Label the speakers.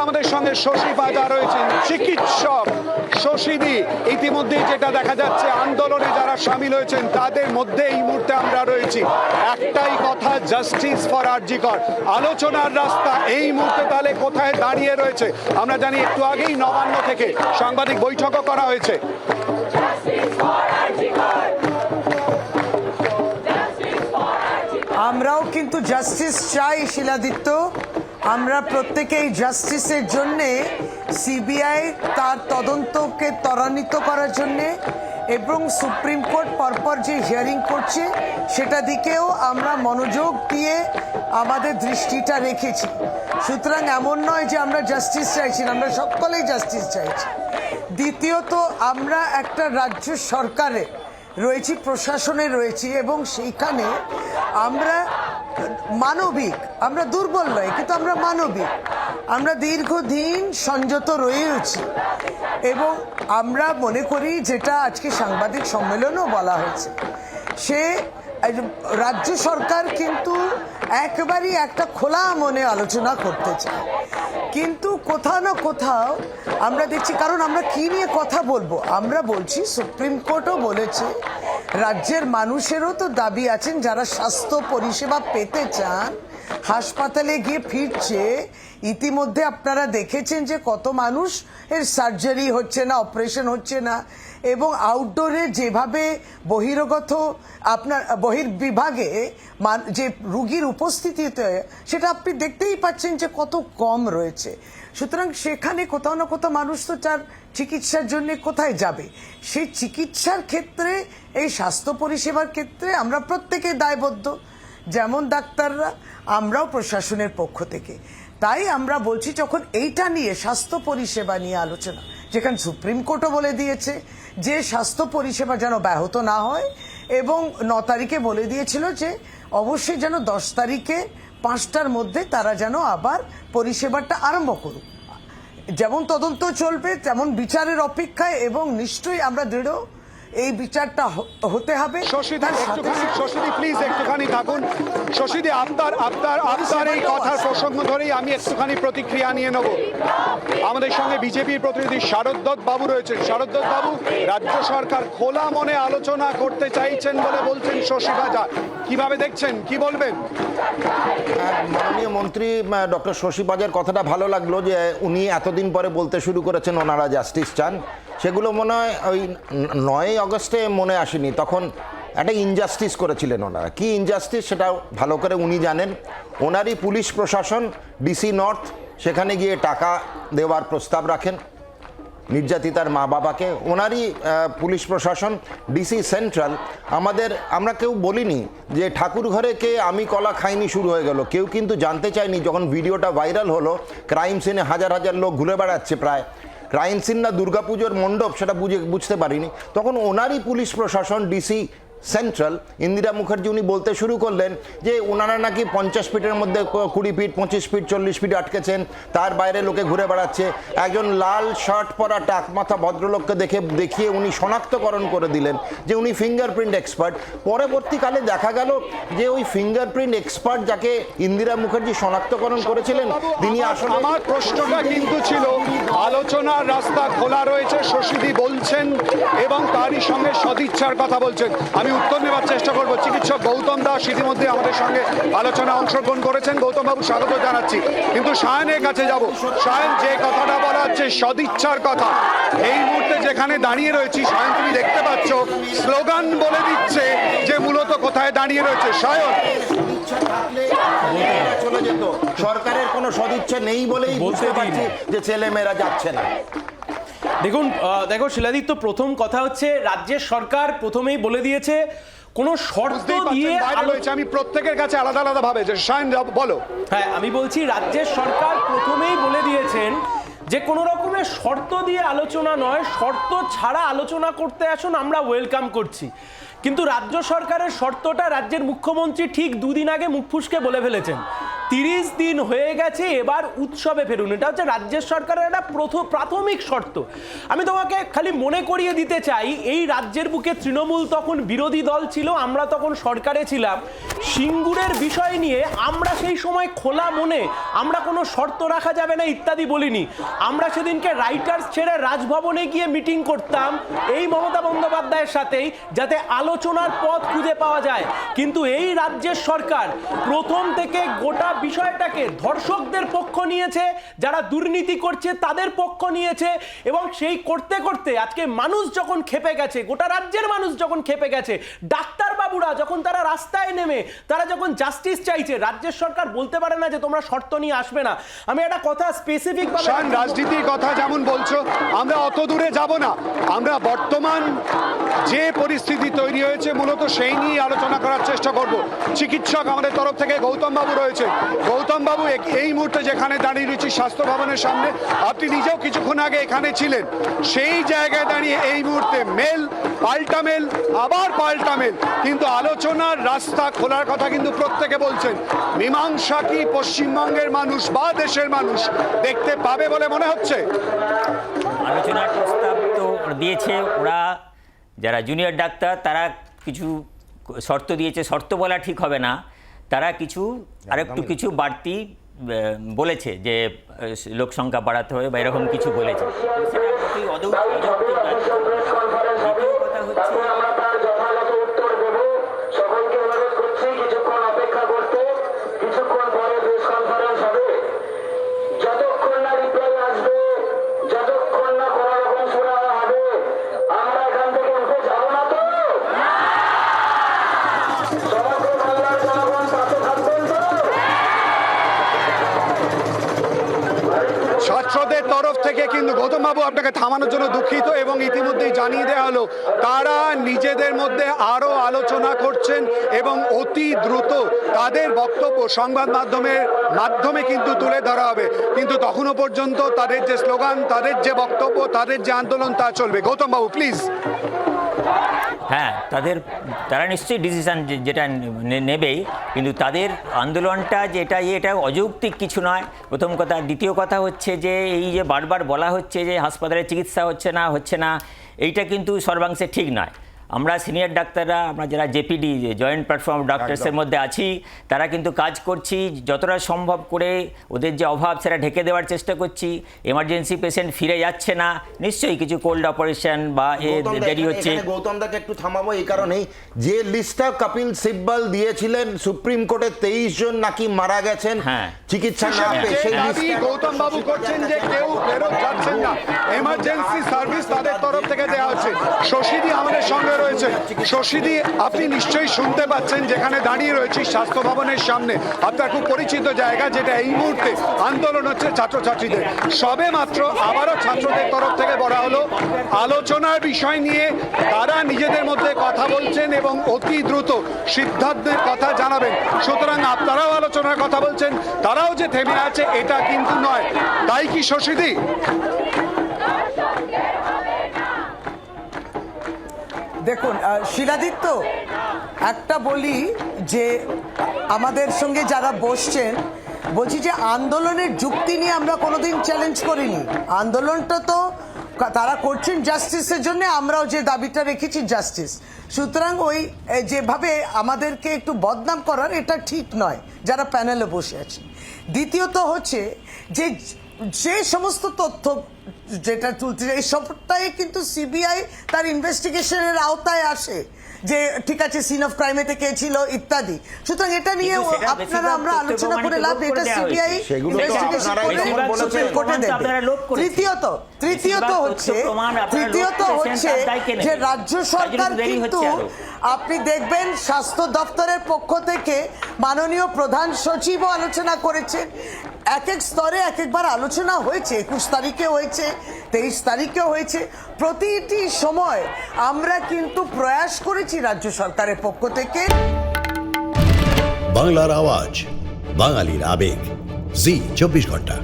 Speaker 1: আমাদের সঙ্গে শশী বাজা রয়েছেন, চিকিৎসক শশীদি। ইতিমধ্যেই যেটা দেখা যাচ্ছে, আন্দোলনে যারা সামিল হয়েছেন তাদের মধ্যে এই মুহূর্তে আমরা রয়েছি। একটাই কথা, জাস্টিস ফর আরজি কর। আলোচনার রাস্তা এই মুহূর্তে তাহলে কোথায় দাঁড়িয়ে রয়েছে? আমরা জানি একটু আগেই নবান্ন থেকে সাংবাদিক বৈঠকও করা হয়েছে।
Speaker 2: আমরাও কিন্তু জাস্টিস চাই শিলাদিত্য। আমরা প্রত্যেকেই জাস্টিসের জন্যে সিবিআই তার তদন্তকে ত্বরান্বিত করার জন্যে এবং সুপ্রিম কোর্ট পরপর যে হিয়ারিং করছে সেটা দিকেও আমরা মনোযোগ দিয়ে আমাদের দৃষ্টিটা রেখেছি। সুতরাং এমন নয় যে আমরা জাস্টিস চাইছি না, আমরা সকলেই জাস্টিস চাইছি। দ্বিতীয়ত, আমরা একটা রাজ্য সরকারে রয়েছি, প্রশাসনে রয়েছি এবং সেইখানে আমরা মানবিক, আমরা দুর্বল নয় কিন্তু আমরা মানবিক। আমরা দীর্ঘদিন সংযত রয়েছি এবং আমরা মনে করি, যেটা আজকে সাংবাদিক সম্মেলনও বলা হয়েছে, সে রাজ্য সরকার কিন্তু একবারই একটা খোলা মনে আলোচনা করতে চায়, কিন্তু কোথাও না কোথাও আমরা দেখছি, কারণ আমরা কি নিয়ে কথা বলবো? আমরা বলছি, সুপ্রিম কোর্টও বলেছে রাজ্যের মানুষেরও তো দাবি আছেন, যারা স্বাস্থ্য পরিষেবা পেতে চান, হাসপাতালে গিয়ে ফিরছে। ইতিমধ্যে আপনারা দেখেছেন যে কত মানুষ এর সার্জারি হচ্ছে না, অপারেশন হচ্ছে না, এবং আউটডোরে যেভাবে বহিরাগত আপনার বহির্বিভাগে যে রুগীর উপস্থিতিতে, সেটা আপনি দেখতেই পাচ্ছেন যে কত কম রয়েছে। সুতরাং সেখানে কোথাও না কোথাও মানুষ তো তার চিকিৎসার জন্য কোথায় যাবে? সেই চিকিৎসার ক্ষেত্রে, এই স্বাস্থ্য পরিষেবার ক্ষেত্রে আমরা প্রত্যেকে দায়বদ্ধ, যেমন ডাক্তাররা, আমরাও প্রশাসনের পক্ষ থেকে। তাই আমরা বলছি, যখন এইটা নিয়ে, স্বাস্থ্য পরিষেবা নিয়ে আলোচনা, যেখানে সুপ্রিম কোর্টও বলে দিয়েছে যে স্বাস্থ্য পরিষেবা যেন ব্যাহত না হয়, এবং 9 তারিখে বলে দিয়েছিল যে অবশ্যই যেন 10 তারিখে 5টার মধ্যে তারা যেন আবার পরিষেবাটা আরম্ভ করুক। যেমন তদন্ত চলবে, তেমন বিচারের অপেক্ষায়, এবং নিশ্চয়ই আমরা দৃঢ় এই বিচারটা হতে হবে।
Speaker 1: শশীদি প্লিজ একটুখানি থাকুন। শশীদি, আপনার এই কথার প্রসঙ্গ ধরেই আমি একটুখানি প্রতিক্রিয়া নিয়ে নেব। আমাদের সঙ্গে বিজেপির প্রতিনিধি শারদ দত্ত বাবু রয়েছেন। শারদ দত্ত বাবু, রাজ্য সরকার খোলা মনে আলোচনা করতে চাইছেন বলে বলছেন শশী বাজা, কিভাবে দেখছেন, কি বলবেন?
Speaker 3: মাননীয় মন্ত্রী ডক্টর শশী বাজার কথাটা ভালো লাগলো, যে উনি এতদিন পরে বলতে শুরু করেছেন ওনারা জাস্টিস চান। সেগুলো মনে হয় ওই 9ই আগস্টে মনে আসেনি, তখন একটা ইনজাস্টিস করেছিলেন ওনারা। কি ইনজাস্টিস সেটা ভালো করে উনি জানেন। ওনারই পুলিশ প্রশাসন ডিসি নর্থ সেখানে গিয়ে টাকা দেওয়ার প্রস্তাব রাখেন নির্যাতিতার মা বাবাকে। ওনারই পুলিশ প্রশাসন ডিসি সেন্ট্রাল। আমরা কেউ বলিনি যে ঠাকুর ঘরে কে আমি কলা খাইনি শুরু হয়ে গেল। কেউ কিন্তু জানতে চায়নি, যখন ভিডিওটা ভাইরাল হলো, ক্রাইম সিনে হাজার হাজার লোক ঘুরে বেড়াচ্ছে, প্রায় ক্রাইম সিন না দুর্গাপুজোর মণ্ডপ সেটা বুঝতে পারিনি, তখন ওনারই পুলিশ প্রশাসন ডিসি সেন্ট্রাল ইন্দিরা মুখার্জি উনি বলতে শুরু করলেন যে ওনারা নাকি 50 ফিটের মধ্যে 20 ফিট 25 ফিট 40 ফিট আটকেছেন, তার বাইরে লোকে ঘুরে বেড়াচ্ছে। একজন লাল শার্ট পরা টাক মাথা ভদ্রলোককে দেখিয়ে উনি শনাক্তকরণ করে দিলেন যে উনি ফিঙ্গারপ্রিন্ট এক্সপার্ট। পরবর্তীকালে দেখা গেল যে ওই ফিঙ্গারপ্রিন্ট এক্সপার্ট যাকে ইন্দিরা মুখার্জি শনাক্তকরণ করেছিলেন, তিনি আসলে,
Speaker 1: আমার প্রশ্নটা কিন্তু ছিল, আলোচনার রাস্তা খোলা রয়েছে শশীদি বলছেন, এবং তারই সঙ্গে সদিচ্ছার কথা বলছেন। আমি উত্তর নেওয়ার চেষ্টা করব। চিকিৎসক গৌতম দাস ইতিমধ্যে আমাদের সঙ্গে আলোচনায় অংশগ্রহণ করেছেন। গৌতম বাবু, স্বাগত জানাচ্ছি। কিন্তু সায়নের কাছে যাব। সায়ন, যে কথাটা বলা হচ্ছে সদিচ্ছার কথা, এই মুহূর্তে যেখানে দাঁড়িয়ে রয়েছি, সায়ন তুমি দেখতে পাচ্ছ স্লোগান বলে দিচ্ছে যে মূলত কোথায় দাঁড়িয়ে রয়েছে। সায়ন,
Speaker 3: চলে যেত, সরকারের কোনো সদিচ্ছা নেই বলেই বুঝতে পারছি যে ছেলে মেয়েরা যাচ্ছে না।
Speaker 4: দেখো শিলাদিত্য, প্রথম কথা হচ্ছে রাজ্যের সরকার প্রথমেই বলে দিয়েছে কোনো শর্ত দিয়ে,
Speaker 1: আমি প্রত্যেকের কাছে আলাদা আলাদা ভাবে যে সায়ন বলো।
Speaker 4: হ্যাঁ, আমি বলছি রাজ্যের সরকার প্রথমেই বলে দিয়েছেন যে কোনো রকমের শর্ত দিয়ে আলোচনা নয়, শর্ত ছাড়া আলোচনা করতে আসুন, আমরা ওয়েলকাম করছি। কিন্তু রাজ্য সরকারের শর্তটা রাজ্যের মুখ্যমন্ত্রী ঠিক 2 দিন আগে মুখ ফুসকে বলে ফেলেছেন। 30 দিন হয়ে গেছে, এবার উৎসবে ফেরুন। এটা হচ্ছে রাজ্যের সরকারের একটা প্রাথমিক শর্ত। আমি তোমাকে খালি মনে করিয়ে দিতে চাই, এই রাজ্যের বুকে তৃণমূল তখন বিরোধী দল ছিল, আমরা তখন সরকারে ছিলাম। সিঙ্গুরের বিষয় নিয়ে আমরা সেই সময় খোলা মনে আমরা কোনো শর্ত রাখা যাবে না ইত্যাদি বলিনি। আমরা সেদিনকে রাইটার্স ছেড়ে রাজভবনে গিয়ে মিটিং করতাম এই মমতা বন্দ্যোপাধ্যায়ের সাথেই, যাতে আলোচনার পথ খুঁজে পাওয়া যায়। কিন্তু এই রাজ্যের সরকার প্রথম থেকে গোটা বিষয়টাকে ধর্ষকদের পক্ষ নিয়েছে, যারা দুর্নীতি করছে তাদের পক্ষ নিয়েছে, এবং সেই করতে করতে আজকে মানুষ যখন খেপে গেছে, গোটা রাজ্যের মানুষ যখন খেপে গেছে, ডাক্তারবাবুরা যখন তারা রাস্তায় নেমে তারা যখন জাস্টিস চাইছে, রাজ্যের সরকার বলতে পারে না যে তোমরা শর্ত নিয়ে আসবে না। আমি একটা কথা স্পেসিফিক
Speaker 1: রাজনীতির কথা যেমন বলছো, আমরা অত দূরে যাব না। আমরা বর্তমান যে পরিস্থিতি তৈরি হয়েছে মূলত সেই নিয়ে আলোচনা করার চেষ্টা করব। চিকিৎসক আমাদের তরফ থেকে গৌতম বাবু রয়েছে। গৌতম বাবু, এই মুহূর্তে যেখানে দাঁড়িয়ে রয়েছি স্বাস্থ্য ভবনের সামনে, আপনি নিজেও কিছুক্ষণ আগে এখানে ছিলেন। সেই জায়গায় দাঁড়িয়ে এই মুহূর্তে মেল, পাল্টা মেল, আবার পাল্টা মেল, কিন্তু আলোচনার রাস্তা খোলার কথা কিন্তু প্রত্যেকে বলছেন। মীমাংসা কি পশ্চিমবঙ্গের মানুষ বা দেশের মানুষ দেখতে পাবে বলে মনে হচ্ছে?
Speaker 5: আলোচনার প্রস্তাব তো দিয়েছে ওরা, যারা জুনিয়র ডাক্তার তারা কিছু শর্ত দিয়েছে। শর্ত বলা ঠিক হবে না, তারা কিছু আরেকটু কিছু বাড়তি বলেছে, যে লোক সংখ্যা বাড়াতে হবে বা এরকম কিছু বলেছে। সেটা অযৌক্তিক কথা হচ্ছে।
Speaker 1: ছাত্রদের তরফ থেকে কিন্তু গৌতম বাবু আপনাকে থামানোর জন্য দুঃখিত, এবং ইতিমধ্যেই জানিয়ে দেওয়া হলো তারা নিজেদের মধ্যে আরো আলোচনা করছেন এবং অতি দ্রুত তাদের বক্তব্য সংবাদ মাধ্যমে কিন্তু তুলে ধরা হবে। কিন্তু তখনও পর্যন্ত তাদের যে স্লোগান, তাদের যে বক্তব্য, তাদের যে আন্দোলন তা চলবে। গৌতম বাবু প্লিজ।
Speaker 5: হ্যাঁ, তারা নিশ্চয়ই ডিসিশন যেটা নেবেই, কিন্তু তাদের আন্দোলনটা এটা অযৌক্তিক কিছু নয়, প্রথম কথা। দ্বিতীয় কথা হচ্ছে যে এই যে বারবার বলা হচ্ছে যে হাসপাতালে চিকিৎসা হচ্ছে না, এইটা কিন্তু সর্বাংশে ঠিক নয়। আমরা সিনিয়র ডাক্তাররা, আমরা যারা জেপিডি, জয়েন্ট প্ল্যাটফর্ম ডাক্তারসের মধ্যে আছি, তারা কিন্তু কাজ করছি, যতটা সম্ভব করে ওদের যে অভাব সেটা ঢেকে দেওয়ার চেষ্টা করছি। এমার্জেন্সি পেশেন্ট ফিরে যাচ্ছে না, নিশ্চয়ই কিছু কোল্ড অপারেশন বা দেরি হচ্ছে।
Speaker 3: গৌতম দাকে একটু থামাবো এই কারণেই, যে লিস্টটা কপিল সিব্বল দিয়েছিলেন সুপ্রিম কোর্টে 23 জন নাকি মারা গেছেন চিকিৎসা না পেয়ে, সেই
Speaker 1: দাবি গৌতম বাবু করছেন যে কেউ ফেরত যাচ্ছেন না, এমার্জেন্সি সার্ভিস তাদের তরফ থেকে দেওয়া হচ্ছে। শশীদি আমাদের সঙ্গে রয়েছে। শশীদি, আপনি নিশ্চয়ই শুনতে পাচ্ছেন, যেখানে দাঁড়িয়ে রয়েছি স্বাস্থ্য ভবনের সামনে, আপনার খুব পরিচিত জায়গা, যেটা এই মুহূর্তে আন্দোলন হচ্ছে ছাত্রছাত্রীদের। সবে মাত্র আবারও ছাত্রদের তরফ থেকে বলা হলো আলোচনার বিষয় নিয়ে তারা নিজেদের মধ্যে কথা বলছেন এবং অতি দ্রুত সিদ্ধান্তের কথা জানাবেন। সুতরাং আপনারাও আলোচনার কথা বলছেন, তারাও যে থেমে আছে এটা কিন্তু নয়, তাই কি শশীদি?
Speaker 2: দেখুন শিলাদিত্য, একটা বলি যে আমাদের সঙ্গে যারা বসছেন, বলছি যে আন্দোলনের যুক্তি নিয়ে আমরা কোনোদিন চ্যালেঞ্জ করিনি। আন্দোলনটা তো তারা করছেন জাস্টিসের জন্য, আমরাও যে দাবিটা রেখেছি জাস্টিস। সুতরাং ওই যেভাবে আমাদেরকে একটু বদনাম করার, এটা ঠিক নয় যারা প্যানেলে বসে আছে। দ্বিতীয়ত হচ্ছে যে সমস্ত তথ্য যেটা চলছে এই সবটাই কিন্তু সিবিআই তার ইনভেস্টিগেশনের আওতায় আসে, যে ঠিক আছে সিন অফ ক্রাইমে কে ছিল ইত্যাদি। সুতরাং এটা নিয়ে আপনারা আমরা আলোচনা করে লাভ, এটা সিবিআই ইনভেস্টিগেশন করে সুপ্রিম কোর্টে দেবে। তৃতীয়ত হচ্ছে যে রাজ্য সরকার কিন্তু আপনি দেখবেন স্বাস্থ্য দপ্তরের পক্ষ থেকে মাননীয় প্রধান সচিবও আলোচনা করেছেন। এক এক স্তরে এক একবার আলোচনা হয়েছে, 21 তারিখে হয়েছে, 23 তারিখেও হয়েছে। প্রতিটি সময় আমরা কিন্তু প্রয়াস করেছি রাজ্য সরকারের পক্ষ থেকে।
Speaker 6: বাংলার আওয়াজ, বাঙালির আবেগ, জি 24 ঘন্টা।